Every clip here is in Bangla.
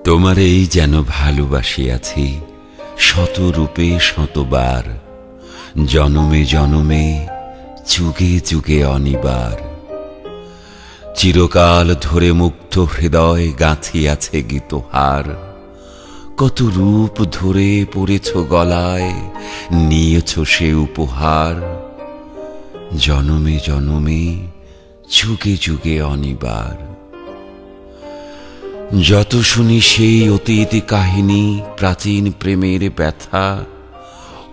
তোমারেই যেন ভালোবাসিয়াছি শত রূপে শতবার, জনমে জনমে যুগে যুগে অনিবার। চিরকাল ধরে মুগ্ধ হৃদয় গাঁথিয়াছে গীতহার, কত রূপ ধরে পড়েছ গলায়, নিয়েছ সে উপহার। জনমে জনমে যুগে যুগে অনিবার। যত শুনি সেই অতীত কাহিনী, প্রাচীন প্রেমের ব্যথা,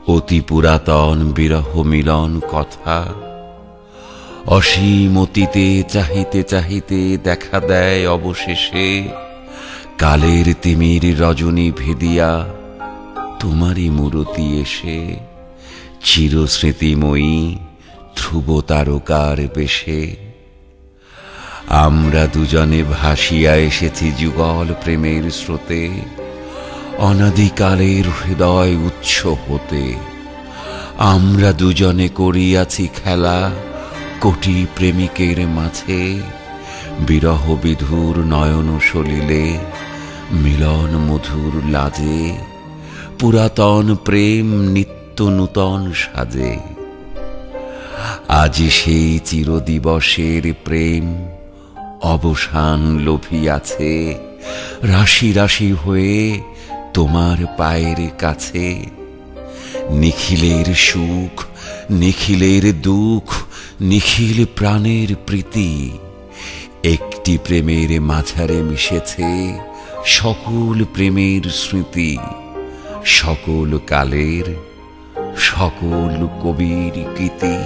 অতি পুরাতন বিরহ মিলন কথা, অসীম অতীতে চাহিতে চাহিতে দেখা দেয় অবশেষে কালের তিমির রজনী ভেদিয়া তোমারই মূরতি এসে, চিরস্মৃতিময়ী ধ্রুব তারকার বেশে। আমরা দুজনে ভাসিয়া এসেছি যুগল প্রেমের স্রোতে, অনাদিকালের হৃদয় উৎস হতে। আমরা দুজনে করিয়াছি খেলা কোটি প্রেমিকের মাঝে, বিরহ বিধুর নয়ন সলিলে মিলন মধুর লাজে, পুরাতন প্রেম নিত্য নূতন সাজে। আজি সেই চিরদিবসের প্রেম অবসান লোভিয়াছে, রাশি রাশি হয়ে তোমার পায়ের কাছে। নিখিলের সুখ নিখিলের দুঃখ, নিখিল প্রাণের প্রীতি, একটি প্রেমের মাঝারে মিশেছে সকল প্রেমের স্মৃতি, সকল কালের সকল কবির কীর্তি।